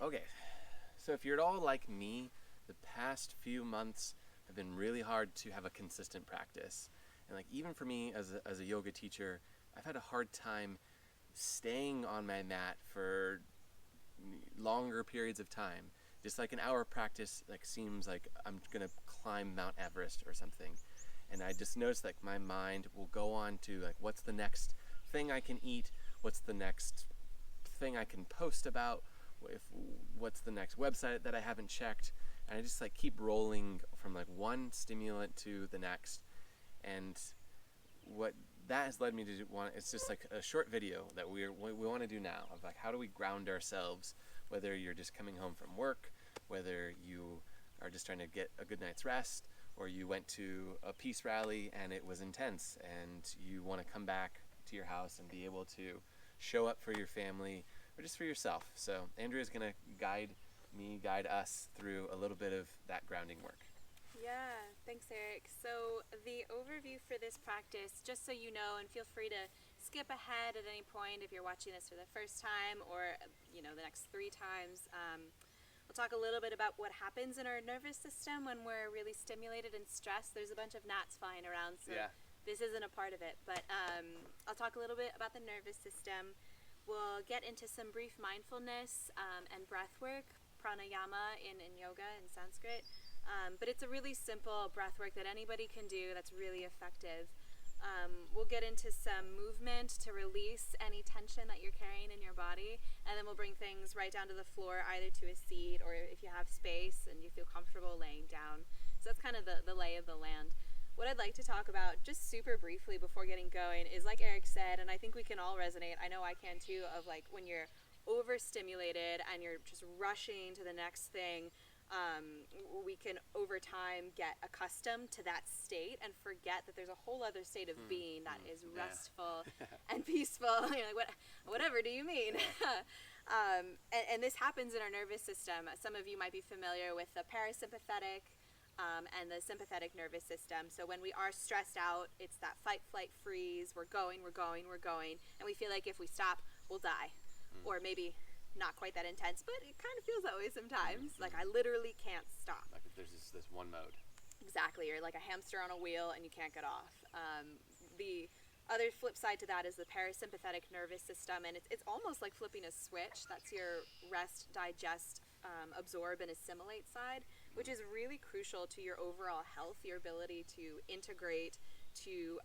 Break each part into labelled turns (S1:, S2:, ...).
S1: Okay, so if you're at all like me, the past few months have been really hard to have a consistent practice. And like even for me as a yoga teacher, I've had a hard time staying on my mat for longer periods of time. Just like an hour practice like seems like I'm gonna climb Mount Everest or something. And I just noticed like my mind will go on to like what's the next thing I can eat, what's the next thing I can post about, if what's the next website that I haven't checked, and I just like keep rolling from like one stimulant to the next. And what that has led me to want, it's just like a short video that we want to do now of like how do we ground ourselves, whether you're just coming home from work, whether you are just trying to get a good night's rest, or you went to a peace rally and it was intense and you want to come back to your house and be able to show up for your family or just for yourself. So Andrea's going to guide us through a little bit of that grounding work.
S2: Yeah, thanks, Eric. So the overview for this practice, just so you know, and feel free to skip ahead at any point if you're watching this for the first time or, the next 3 times. We'll talk a little bit about what happens in our nervous system when we're really stimulated and stressed. There's a bunch of gnats flying around, so this isn't a part of it. But I'll talk a little bit about the nervous system. We'll get into some brief mindfulness and breath work, pranayama in yoga and Sanskrit. But it's a really simple breath work that anybody can do that's really effective. We'll get into some movement to release any tension that you're carrying in your body, and then we'll bring things right down to the floor, either to a seat or if you have space and you feel comfortable laying down. So that's kind of the lay of the land. What I'd like to talk about just super briefly before getting going is, like Eric said, and I think we can all resonate, I know I can too, of like when you're overstimulated and you're just rushing to the next thing. We can over time get accustomed to that state and forget that there's a whole other state of being that is restful and peaceful. You're like, whatever do you mean? And this happens in our nervous system. Some of you might be familiar with the parasympathetic and the sympathetic nervous system. So when we are stressed out, it's that fight, flight, freeze. We're going, and we feel like if we stop, we'll die. Or maybe not quite that intense, but it kind of feels that way sometimes. Like I literally can't stop.
S1: Like if there's this one mode.
S2: Exactly, you're like a hamster on a wheel and you can't get off. The other flip side to that is the parasympathetic nervous system, and it's almost like flipping a switch. That's your rest, digest, absorb, and assimilate side, which is really crucial to your overall health, your ability to integrate, to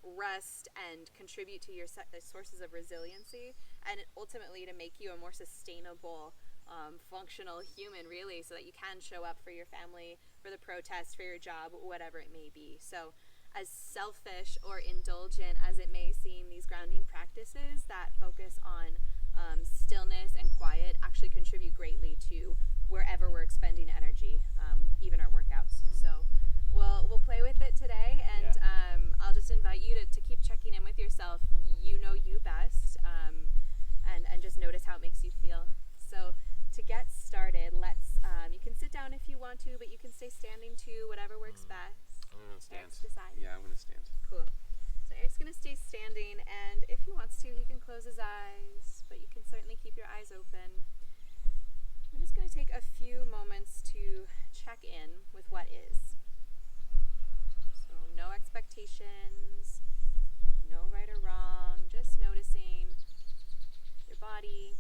S2: rest and contribute to your sources of resiliency, and ultimately to make you a more sustainable, functional human, really, so that you can show up for your family, for the protest, for your job, whatever it may be. So as selfish or indulgent as it may seem, these grounding practices that focus on stillness and quiet actually contribute greatly to wherever we're expending energy, even our workouts. So we'll play with it today, and I'll just invite you to keep checking in with yourself. You know you best, and just notice how it makes you feel. So to get started, let's you can sit down if you want to, but you can stay standing too, whatever works best.
S1: I'm gonna stand.
S2: Eric's deciding.
S1: Yeah, I'm gonna stand.
S2: Cool. So Eric's gonna stay standing, and if he wants to, he can close his eyes, but you can certainly keep your eyes open. I'm just gonna take a few moments to check in with what is. So no expectations, no right or wrong, just noticing your body,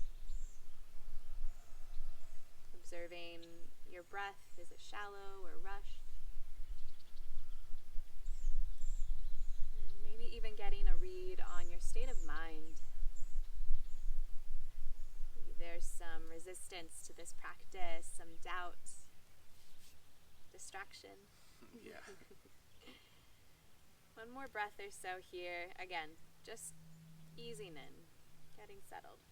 S2: observing your breath. Is it shallow or rushed? And maybe even getting a read on your state of mind. Maybe there's some resistance to this practice, some doubt, distraction.
S1: Yeah.
S2: One more breath or so here. Again, just easing in, getting settled.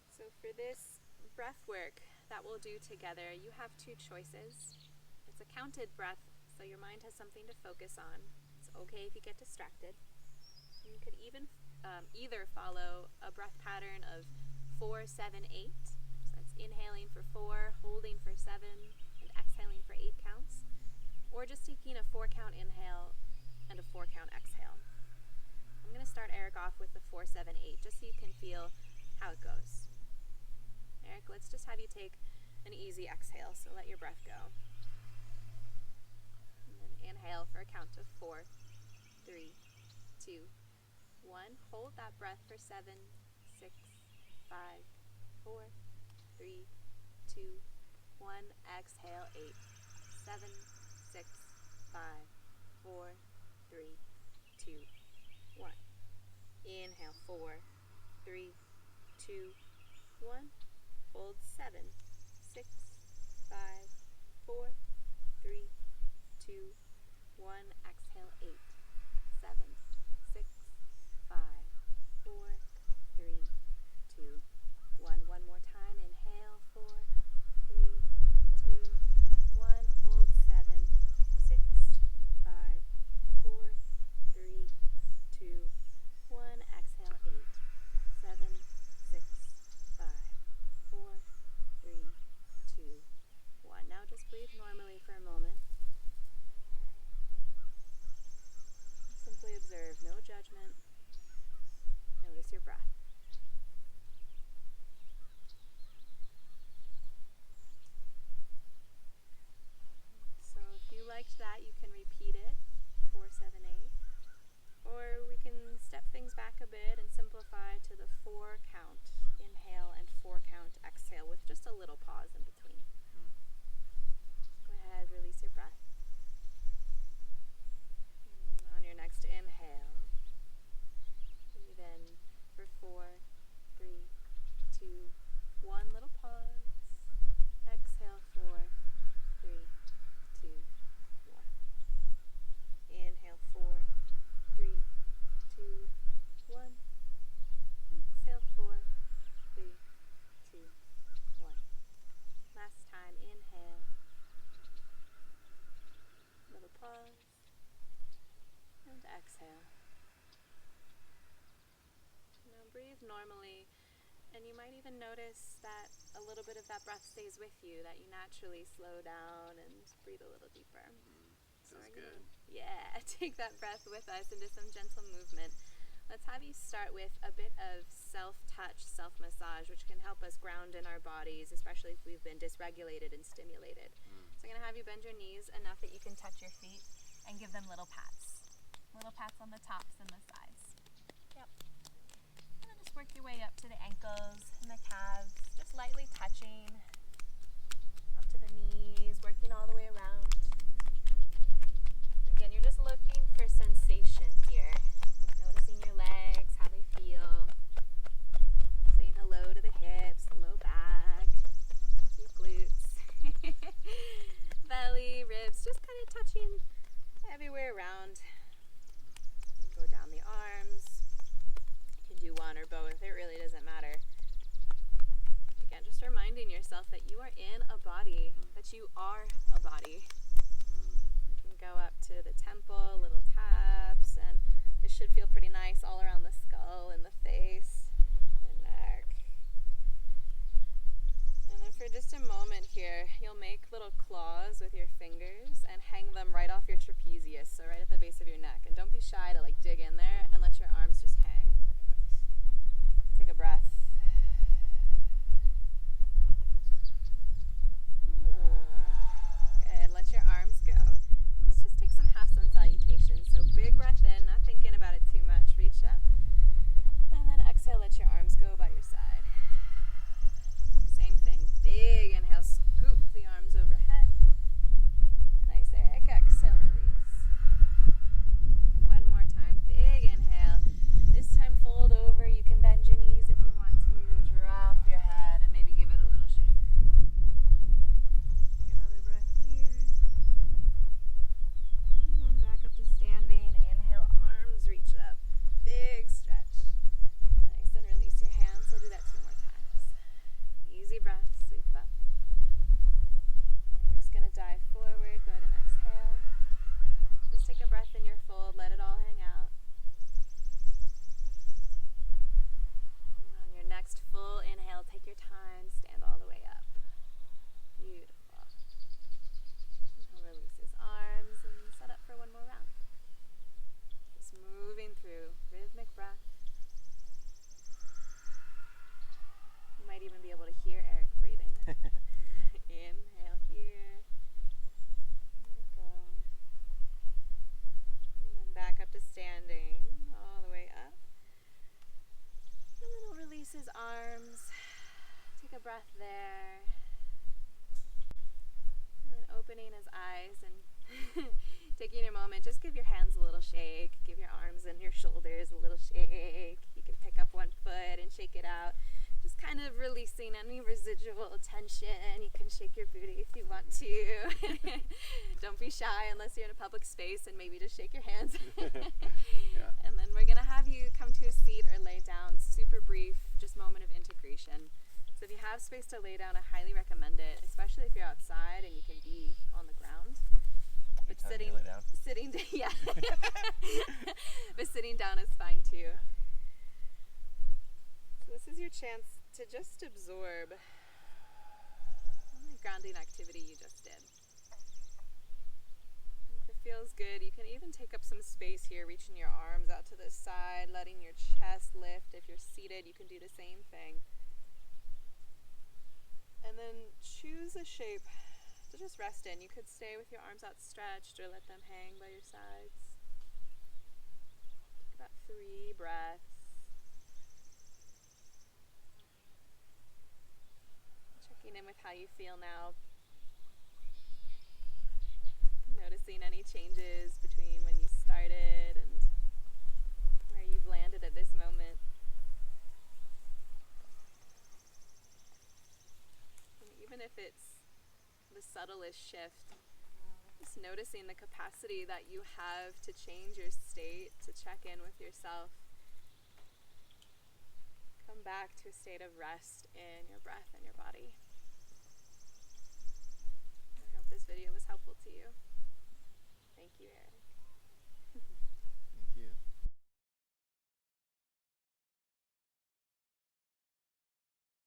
S2: So for this breath work that we'll do together, you have 2 choices. It's a counted breath, so your mind has something to focus on. It's okay if you get distracted. You could even either follow a breath pattern of 4, 7, 8. So that's inhaling for 4, holding for 7, and exhaling for 8 counts. Or just taking a 4-count inhale and a 4-count exhale. I'm going to start Eric off with the 4, 7, 8, just so you can feel how it goes. Eric, let's just have you take an easy exhale, so let your breath go. And then inhale for a count of 4, 3, 2, 1. Hold that breath for 7, 6, 5, 4, 3, 2, 1. Exhale, 8, 7, 6, 5, 4, 3, 2, 1. Inhale, 4, 3, 2, 1. Hold 7, 6, 5, 4, 3, 2, 1. Exhale, 8, 7, 6, 5, 4, 3, 2, 1. One more time. Inhale, 4, 3, 2, 1. Hold 7, 6, 5, 4, 3, 2, 1. Exhale, 8, 7, 6, 5, 4, 3, 2, 1. Now just breathe normally for a moment. Simply observe, no judgment. Notice your breath. So if you liked that, you can repeat it, 4, 7, 8. Or we can step things back a bit and simplify to the 4 count inhale and 4 count exhale with just a little pause in between. Go ahead, release your breath. On your next inhale, breathe in for 4, 3, 2, 1. Little pause. Exhale, 4, 3, 2, 1. Inhale, 4, 3, 2, 1. Exhale, 4, 3, 2, 1. Last time, inhale. Little pause. And exhale. Now breathe normally, and you might even notice that a little bit of that breath stays with you, that you naturally slow down and breathe a little deeper.
S1: Feels good.
S2: Yeah, take that breath with us into some gentle movement. Let's have you start with a bit of self-touch, self-massage, which can help us ground in our bodies, especially if we've been dysregulated and stimulated. So I'm going to have you bend your knees enough that you can touch your feet and give them little pats. Little pats on the tops and the sides. Yep. And then just work your way up to the ankles and the calves, just lightly touching. Up to the knees, working all the way around. Again, you're just looking for sensation here. Noticing your legs, how they feel. Saying hello to the hips, the low back, to your glutes. Belly, ribs, just kind of touching everywhere around. And go down the arms. You can do one or both, it really doesn't matter. Again, just reminding yourself that you are in a body, that you are a body. You can go up to the temple, little taps, and this should feel pretty nice all around the skull and the face, the neck. And then for just a moment here, you'll make little claws with your fingers and hang them right off your trapezius, so right at the base of your neck. And don't be shy to dig in there and let your arms just hang. Take a breath. Good, let your arms go. Let's just take some half sun salutations. So big breath in, not thinking about it too much. Reach up. And then exhale, let your arms go by your side. Same thing. Big inhale, scoop the arms overhead. Nice, Eric. Exhale, release. One more time. little shake. Give your arms and your shoulders a little shake. You can pick up one foot and shake it out. Just kind of releasing any residual tension. You can shake your booty if you want to. Don't be shy unless you're in a public space, and maybe just shake your hands.
S1: Yeah.
S2: And then we're going to have you come to a seat or lay down. Super brief, just moment of integration. So if you have space to lay down, I highly recommend it, especially if you're outside and you can be on the ground. But
S3: Anytime you lay down.
S2: yeah. But sitting down is fine too. So this is your chance to just absorb the grounding activity you just did. If it feels good, you can even take up some space here, reaching your arms out to the side, letting your chest lift. If you're seated, you can do the same thing. And then choose a shape to just rest in. You could stay with your arms outstretched or let them hang by your sides. Take about 3 breaths. Checking in with how you feel now. Noticing any changes between when you started and where you've landed at this moment. And even if it's the subtlest shift, just noticing the capacity that you have to change your state, to check in with yourself. Come back to a state of rest in your breath and your body.